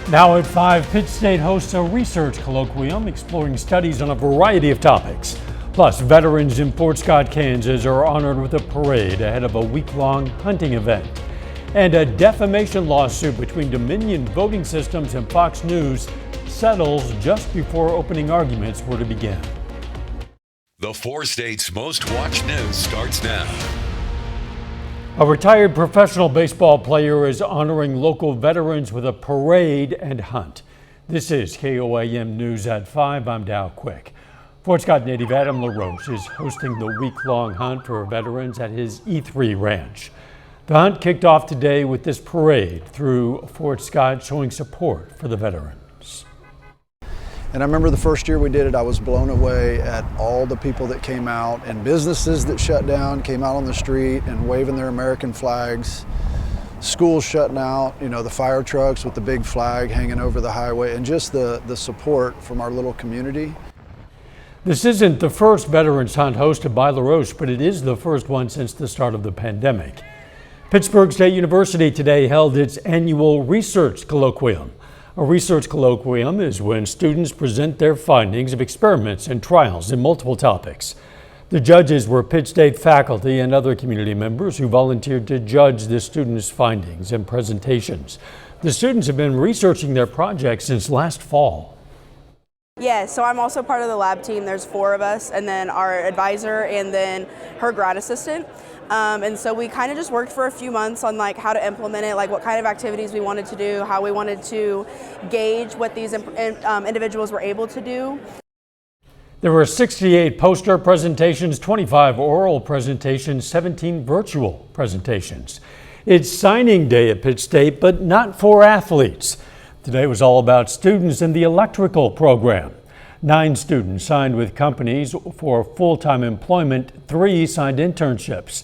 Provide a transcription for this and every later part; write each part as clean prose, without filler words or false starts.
Now at 5, Pitt State hosts a research colloquium exploring studies on a variety of topics. Plus, veterans in Fort Scott, Kansas are honored with a parade ahead of a week-long hunting event. And a defamation lawsuit between Dominion Voting Systems and Fox News settles just before opening arguments were to begin. The 4 states' most watched news starts now. A retired professional baseball player is honoring local veterans with a parade and hunt. This is KOAM News at 5. I'm Dow Quick. Fort Scott native Adam LaRoche is hosting the week-long hunt for veterans at his E3 ranch. The hunt kicked off today with this parade through Fort Scott showing support for the veterans. And I remember the first year we did it, I was blown away at all the people that came out and businesses that shut down, came out on the street and waving their American flags. Schools shutting out, the fire trucks with the big flag hanging over the highway, and just the support from our little community. This isn't the first Veterans Hunt hosted by LaRoche, but it is the first one since the start of the pandemic. Pittsburgh State University today held its annual research colloquium. A research colloquium is when students present their findings of experiments and trials in multiple topics. The judges were Pitt State faculty and other community members who volunteered to judge the students' findings and presentations. The students have been researching their projects since last fall. Yeah, so I'm also part of the lab team. There's 4 of us, and then our advisor, and then her grad assistant. And so we kind of just worked for a few months on how to implement it, what kind of activities we wanted to do, how we wanted to gauge what these individuals were able to do. There were 68 poster presentations, 25 oral presentations, 17 virtual presentations. It's signing day at Pitt State, but not for athletes. Today was all about students in the electrical program. 9 students signed with companies for full-time employment, 3 signed internships.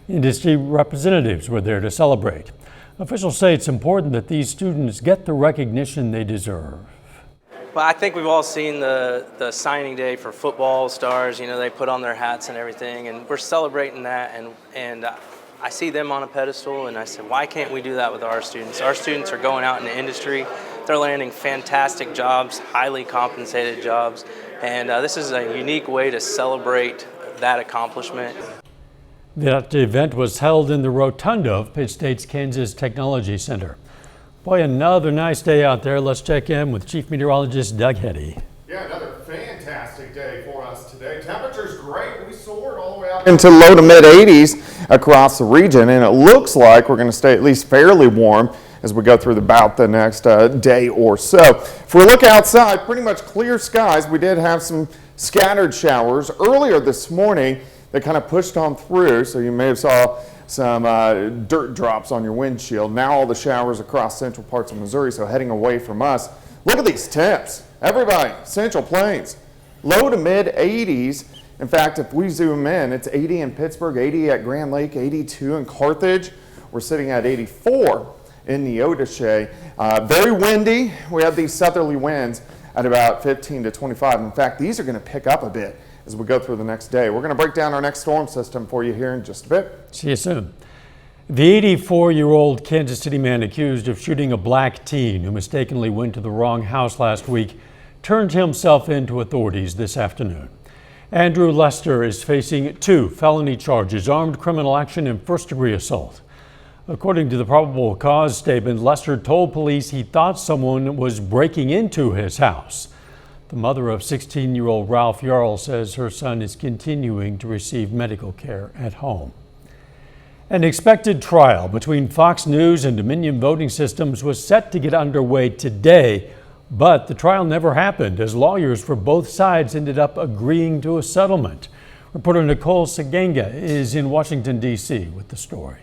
Industry representatives were there to celebrate. Officials say it's important that these students get the recognition they deserve. Well, I think we've all seen the signing day for football stars. They put on their hats and everything, and we're celebrating that. And I see them on a pedestal, and I said, why can't we do that with our students? Our students are going out in the industry. They're landing fantastic jobs, highly compensated jobs, and this is a unique way to celebrate that accomplishment. That event was held in the rotunda of Pitt State's Kansas Technology Center. Boy, another nice day out there. Let's check in with Chief Meteorologist Doug Heddy. Yeah, another fantastic day for us today. Temperature's great. We soared all the way up into low to mid 80s across the region, and it looks like we're going to stay at least fairly warm as we go through about the next day or so. If we look outside, pretty much clear skies. We did have some scattered showers earlier this morning that kind of pushed on through, so you may have saw some dirt drops on your windshield. Now all the showers across central parts of Missouri, so heading away from us. Look at these temps. Everybody, Central Plains, low to mid 80s. In fact, if we zoom in, it's 80 in Pittsburgh, 80 at Grand Lake, 82 in Carthage. We're sitting at 84 in Neodesha. Very windy. We have these southerly winds at about 15 to 25. In fact, these are going to pick up a bit as we go through the next day. We're going to break down our next storm system for you here in just a bit. See you soon. The 84-year-old Kansas City man accused of shooting a black teen who mistakenly went to the wrong house last week turned himself in to authorities this afternoon. Andrew Lester is facing 2 felony charges, armed criminal action and first-degree assault. According to the probable cause statement, Lester told police he thought someone was breaking into his house. The mother of 16-year-old Ralph Yarl says her son is continuing to receive medical care at home. An expected trial between Fox News and Dominion Voting Systems was set to get underway today, but the trial never happened as lawyers for both sides ended up agreeing to a settlement. Reporter Nicole Segenga is in Washington, D.C. with the story.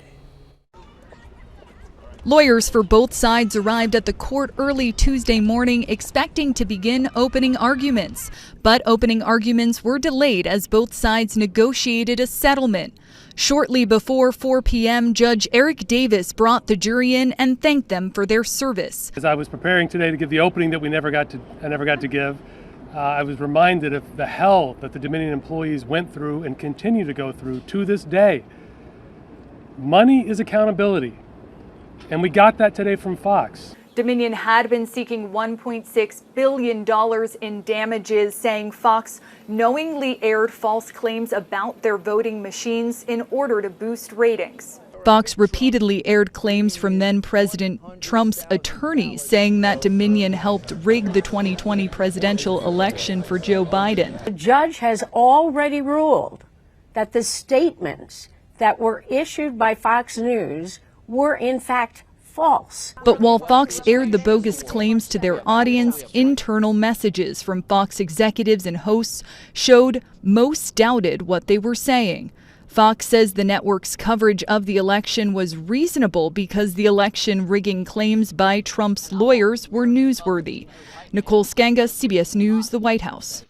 Lawyers for both sides arrived at the court early Tuesday morning expecting to begin opening arguments. But opening arguments were delayed as both sides negotiated a settlement. Shortly before 4 p.m., Judge Eric Davis brought the jury in and thanked them for their service. As I was preparing today to give the opening that I never got to give, I was reminded of the hell that the Dominion employees went through and continue to go through to this day. Money is accountability, and we got that today from Fox. Dominion had been seeking $1.6 billion in damages, saying Fox knowingly aired false claims about their voting machines in order to boost ratings. Fox repeatedly aired claims from then-President Trump's attorneys, saying that Dominion helped rig the 2020 presidential election for Joe Biden. The judge has already ruled that the statements that were issued by Fox News were in fact false. But while Fox aired the bogus claims to their audience, internal messages from Fox executives and hosts showed most doubted what they were saying. Fox says the network's coverage of the election was reasonable because the election rigging claims by Trump's lawyers were newsworthy. Nicole Skanga, CBS News, the White House.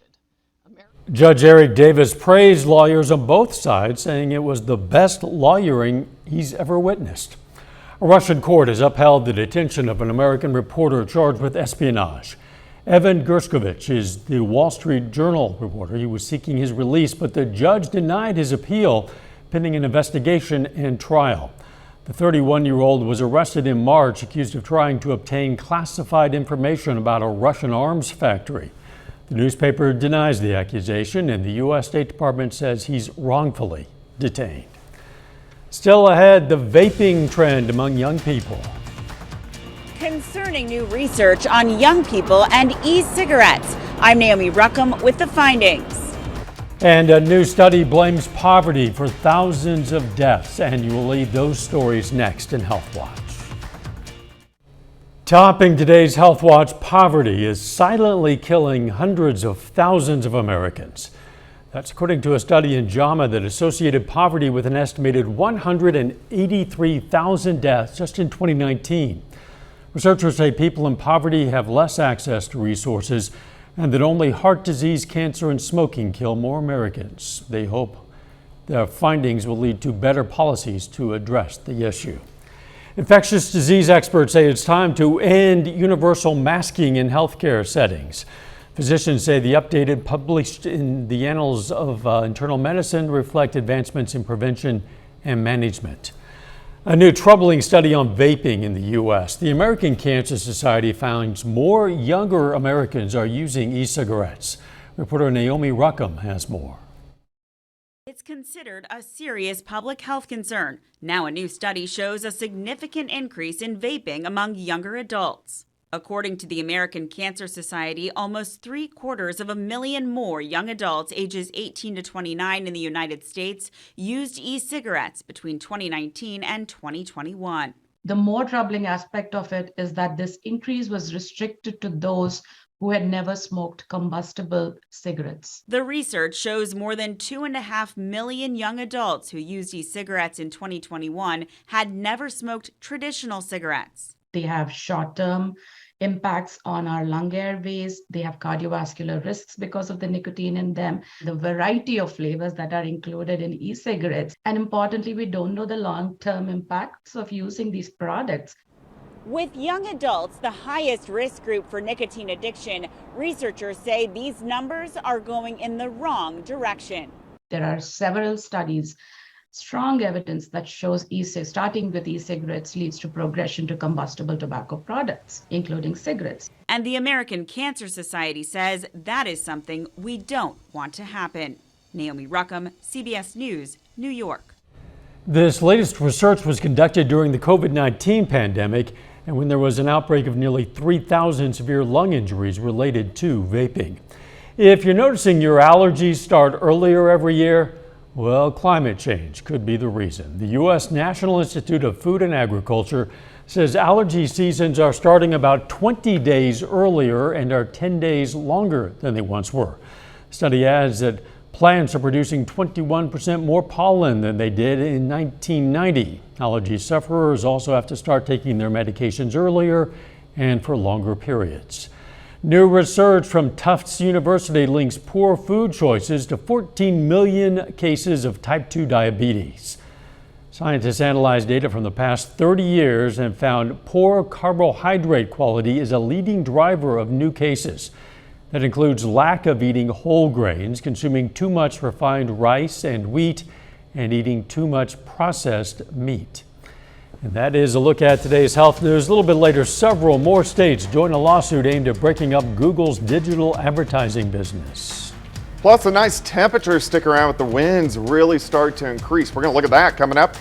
Judge Eric Davis praised lawyers on both sides, saying it was the best lawyering he's ever witnessed. A Russian court has upheld the detention of an American reporter charged with espionage. Evan Gershkovich is the Wall Street Journal reporter. He was seeking his release, but the judge denied his appeal pending an investigation and trial. The 31-year-old was arrested in March, accused of trying to obtain classified information about a Russian arms factory. The newspaper denies the accusation, and the U.S. State Department says he's wrongfully detained. Still ahead, the vaping trend among young people. Concerning new research on young people and e-cigarettes. I'm Naomi Ruckham with the findings. And a new study blames poverty for thousands of deaths annually. Those stories next in Health Watch. Topping today's Health Watch, poverty is silently killing hundreds of thousands of Americans. That's according to a study in JAMA that associated poverty with an estimated 183,000 deaths just in 2019. Researchers say people in poverty have less access to resources and that only heart disease, cancer, and smoking kill more Americans. They hope their findings will lead to better policies to address the issue. Infectious disease experts say it's time to end universal masking in healthcare settings. Physicians say the updated published in the Annals of Internal Medicine reflect advancements in prevention and management. A new troubling study on vaping in the U.S. The American Cancer Society finds more younger Americans are using e-cigarettes. Reporter Naomi Ruckham has more. It's considered a serious public health concern. Now a new study shows a significant increase in vaping among younger adults. According to the American Cancer Society, almost 750,000 more young adults ages 18 to 29 in the United States used e-cigarettes between 2019 and 2021. The more troubling aspect of it is that this increase was restricted to those who had never smoked combustible cigarettes. The research shows more than 2.5 million young adults who used e-cigarettes in 2021 had never smoked traditional cigarettes. They have short-term impacts on our lung airways. They have cardiovascular risks because of the nicotine in them, the variety of flavors that are included in e-cigarettes. And importantly, we don't know the long-term impacts of using these products. With young adults the highest risk group for nicotine addiction, researchers say these numbers are going in the wrong direction. There are several studies, strong evidence that shows starting with e-cigarettes leads to progression to combustible tobacco products, including cigarettes. And the American Cancer Society says that is something we don't want to happen. Naomi Ruckham, CBS News, New York. This latest research was conducted during the COVID-19 pandemic and when there was an outbreak of nearly 3,000 severe lung injuries related to vaping. If you're noticing your allergies start earlier every year, well, climate change could be the reason. The U.S. National Institute of Food and Agriculture says allergy seasons are starting about 20 days earlier and are 10 days longer than they once were. The study adds that plants are producing 21% more pollen than they did in 1990. Allergy sufferers also have to start taking their medications earlier and for longer periods. New research from Tufts University links poor food choices to 14 million cases of type 2 diabetes. Scientists analyzed data from the past 30 years and found poor carbohydrate quality is a leading driver of new cases. That includes lack of eating whole grains, consuming too much refined rice and wheat, and eating too much processed meat. And that is a look at today's health news. A little bit later, several more states join a lawsuit aimed at breaking up Google's digital advertising business. Plus, a nice temperature stick around with the winds really start to increase. We're going to look at that coming up.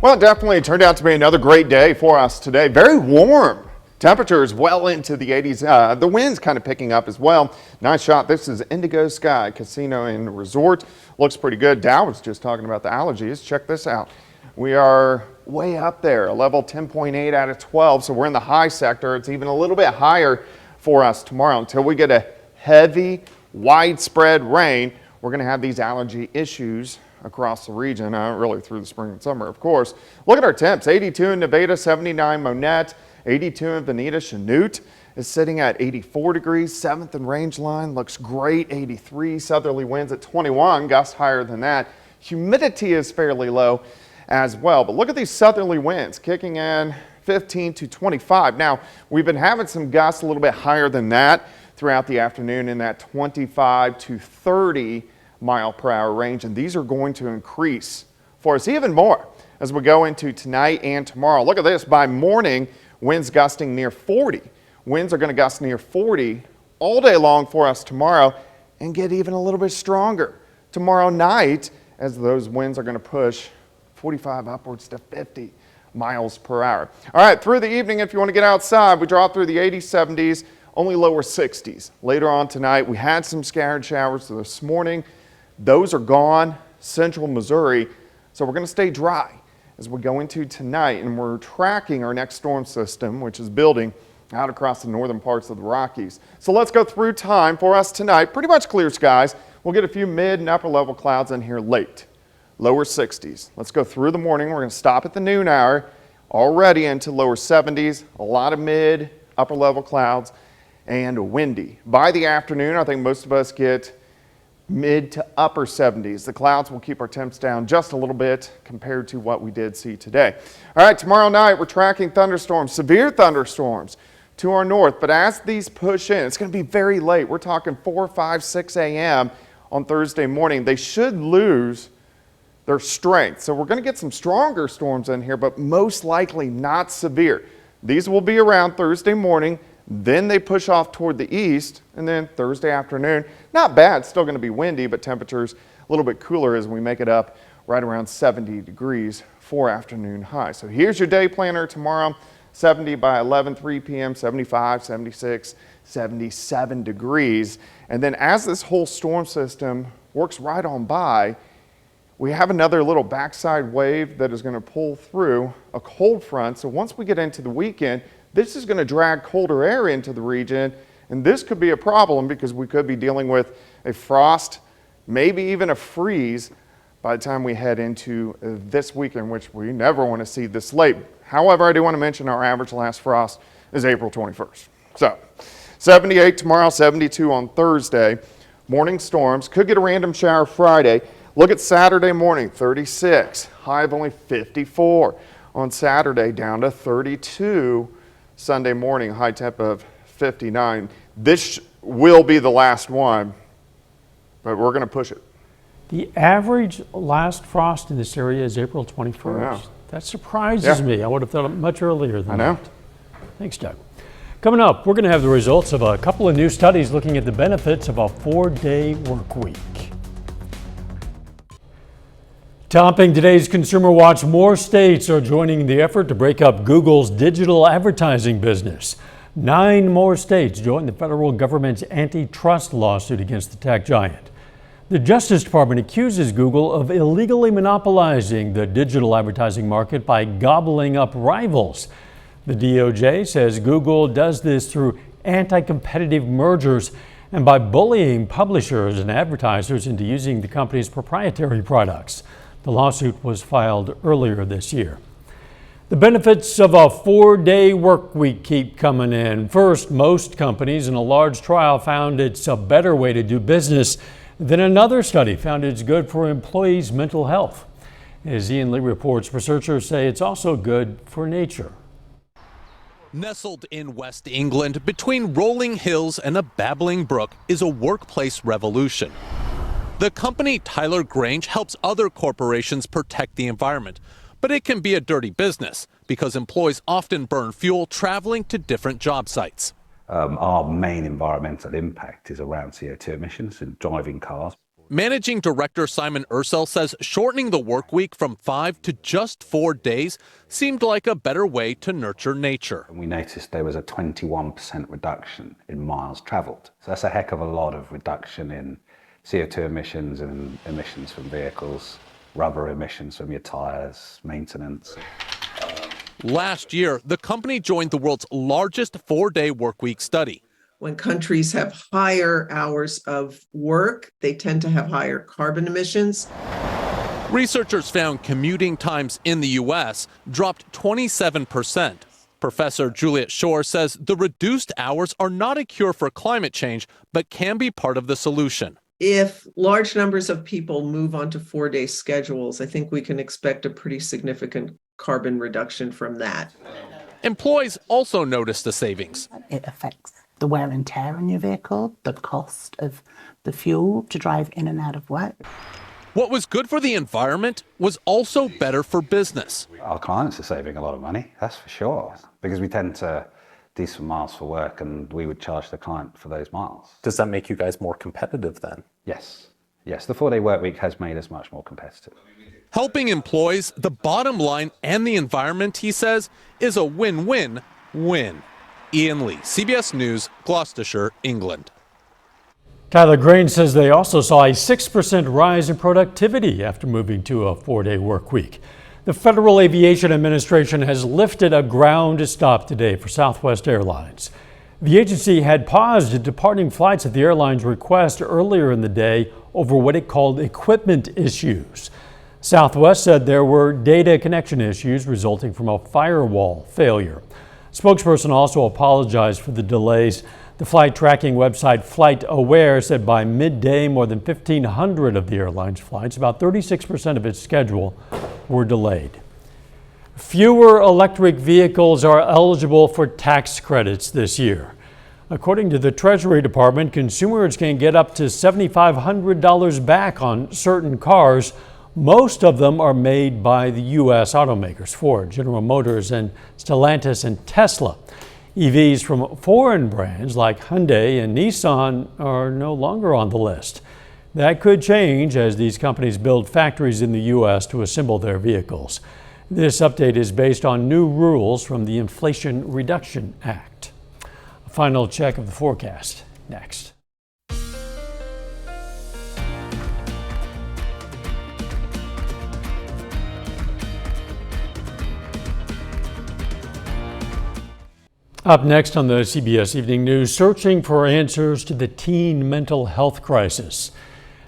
Well, it definitely turned out to be another great day for us today. Very warm. Temperatures well into the 80s. The wind's kind of picking up as well. Nice shot. This is Indigo Sky Casino and Resort. Looks pretty good. Dow was just talking about the allergies. Check this out. We are way up there, a level 10.8 out of 12. So we're in the high sector. It's even a little bit higher for us tomorrow. Until we get a heavy, widespread rain, we're going to have these allergy issues across the region, really through the spring and summer, of course. Look at our temps. 82 in Nevada, 79 Monette. 82 in Veneta. Chanute is sitting at 84 degrees. 7th and Range Line looks great. 83. Southerly winds at 21. Gusts higher than that. Humidity is fairly low as well. But look at these southerly winds kicking in 15 to 25. Now, we've been having some gusts a little bit higher than that throughout the afternoon in that 25 to 30 mile per hour range. And these are going to increase for us even more as we go into tonight and tomorrow. Look at this. By morning, winds gusting near 40. Winds are going to gust near 40 all day long for us tomorrow and get even a little bit stronger tomorrow night as those winds are going to push 45 upwards to 50 miles per hour. All right, through the evening, if you want to get outside, we drop through the 80s, 70s, only lower 60s. Later on tonight, we had some scattered showers this morning. Those are gone, central Missouri, so we're going to stay dry as we go into tonight, and we're tracking our next storm system, which is building out across the northern parts of the Rockies. So let's go through time for us tonight. Pretty much clear skies. We'll get a few mid and upper level clouds in here late. Lower 60s. Let's go through the morning. We're going to stop at the noon hour, already into lower 70s. A lot of mid, upper level clouds, and windy. By the afternoon, I think most of us get mid to upper 70s. The clouds will keep our temps down just a little bit compared to what we did see today. All right, tomorrow night we're tracking thunderstorms, severe thunderstorms to our north. But as these push in, it's going to be very late. We're talking 4, 5, 6 a.m. on Thursday morning. They should lose their strength. So we're going to get some stronger storms in here, but most likely not severe. These will be around Thursday morning. Then they push off toward the east, and then Thursday afternoon, not bad, still going to be windy, but temperatures a little bit cooler as we make it up right around 70 degrees for afternoon high. So here's your day planner tomorrow, 70 by 11, 3 p.m., 75, 76, 77 degrees. And then as this whole storm system works right on by, we have another little backside wave that is going to pull through a cold front. So once we get into the weekend, this is going to drag colder air into the region, and this could be a problem because we could be dealing with a frost, maybe even a freeze by the time we head into this weekend, which we never want to see this late. However, I do want to mention our average last frost is April 21st. So 78 tomorrow, 72 on Thursday. Morning storms, could get a random shower Friday. Look at Saturday morning, 36, high of only 54. On Saturday, down to 32. Sunday morning, high temp of 59. This will be the last one, but we're going to push it. The average last frost in this area is April 21st. Yeah. That surprises me. I would have thought it much earlier than that. Thanks, Doug. Coming up, we're going to have the results of a couple of new studies looking at the benefits of a 4-day work week. Topping today's Consumer Watch, more states are joining the effort to break up Google's digital advertising business. 9 more states joined the federal government's antitrust lawsuit against the tech giant. The Justice Department accuses Google of illegally monopolizing the digital advertising market by gobbling up rivals. The DOJ says Google does this through anti-competitive mergers and by bullying publishers and advertisers into using the company's proprietary products. The lawsuit was filed earlier this year. The benefits of a 4-day work week keep coming in. First, most companies in a large trial found it's a better way to do business. Then another study found it's good for employees' mental health. As Ian Lee reports, researchers say it's also good for nature. Nestled in West England, between rolling hills and a babbling brook, is a workplace revolution. The company Tyler Grange helps other corporations protect the environment. But it can be a dirty business because employees often burn fuel traveling to different job sites. Our main environmental impact is around CO2 emissions and driving cars. Managing Director Simon Ursel says shortening the work week from 5 to just 4 days seemed like a better way to nurture nature. And we noticed there was a 21% reduction in miles traveled. So that's a heck of a lot of reduction in CO2 emissions and emissions from vehicles, rubber emissions from your tires, maintenance. Last year, the company joined the world's largest 4-day workweek study. When countries have higher hours of work, they tend to have higher carbon emissions. Researchers found commuting times in the U.S. dropped 27%. Professor Juliet Shore says the reduced hours are not a cure for climate change, but can be part of the solution. If large numbers of people move onto 4-day schedules, I think we can expect a pretty significant carbon reduction from that. Employees also noticed the savings. It affects the wear and tear on your vehicle, the cost of the fuel to drive in and out of work. What was good for the environment was also better for business. Our clients are saving a lot of money, that's for sure, because we tend to do some miles for work and we would charge the client for those miles. Does that make you guys more competitive then? Yes. Yes, the 4-day work week has made us much more competitive. Helping employees, the bottom line, and the environment, he says, is a win-win-win. Ian Lee, CBS News, Gloucestershire, England. Tyler Grange says they also saw a 6% rise in productivity after moving to a 4-day work week. The Federal Aviation Administration has lifted a ground stop today for Southwest Airlines. The agency had paused departing flights at the airline's request earlier in the day over what it called equipment issues. Southwest said there were data connection issues resulting from a firewall failure. Spokesperson also apologized for the delays. The flight tracking website FlightAware said by midday, more than 1,500 of the airline's flights, about 36% of its schedule, were delayed. Fewer electric vehicles are eligible for tax credits this year. According to the Treasury Department, consumers can get up to $7,500 back on certain cars. Most of them are made by the U.S. automakers, Ford, General Motors, and Stellantis and Tesla. EVs from foreign brands like Hyundai and Nissan are no longer on the list. That could change as these companies build factories in the U.S. to assemble their vehicles. This update is based on new rules from the Inflation Reduction Act. A final check of the forecast next. Up next on the CBS Evening News, searching for answers to the teen mental health crisis.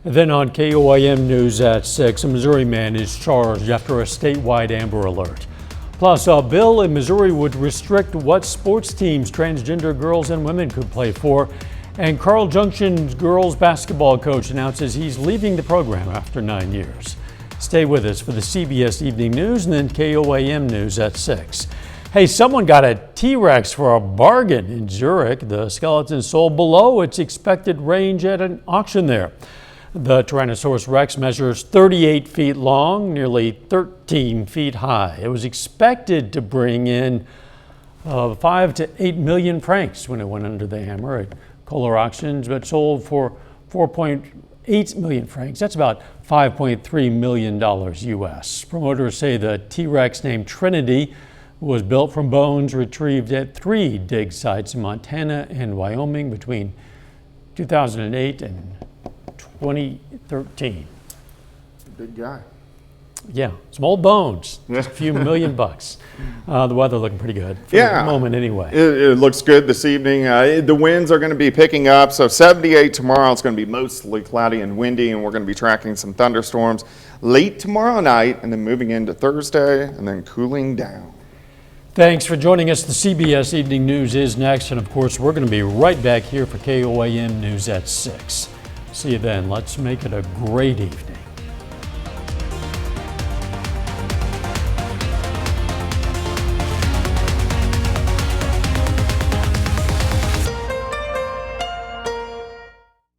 Then on KOAM News at 6, a Missouri man is charged after a statewide Amber Alert. Plus, a bill in Missouri would restrict what sports teams transgender girls and women could play for. And Carl Junction's girls basketball coach announces he's leaving the program after 9 years. Stay with us for the CBS Evening News and then KOAM News at 6. Hey, someone got a T-Rex for a bargain in Zurich. The skeleton sold below its expected range at an auction there. The Tyrannosaurus Rex measures 38 feet long, nearly 13 feet high. It was expected to bring in 5 to 8 million francs when it went under the hammer at Kohler auctions, but sold for 4.8 million francs. That's about $5.3 million US. Promoters say the T-Rex named Trinity was built from bones retrieved at 3 dig sites in Montana and Wyoming between 2008 and 2013. Big guy. Yeah, some old bones. Just a few million bucks. The weather looking pretty good for the moment anyway. It looks good this evening. The winds are going to be picking up, so 78 tomorrow. It's going to be mostly cloudy and windy, and we're going to be tracking some thunderstorms late tomorrow night, and then moving into Thursday, and then cooling down. Thanks for joining us. The CBS Evening News is next, and of course, we're going to be right back here for KOAM News at 6. See you then. Let's make it a great evening.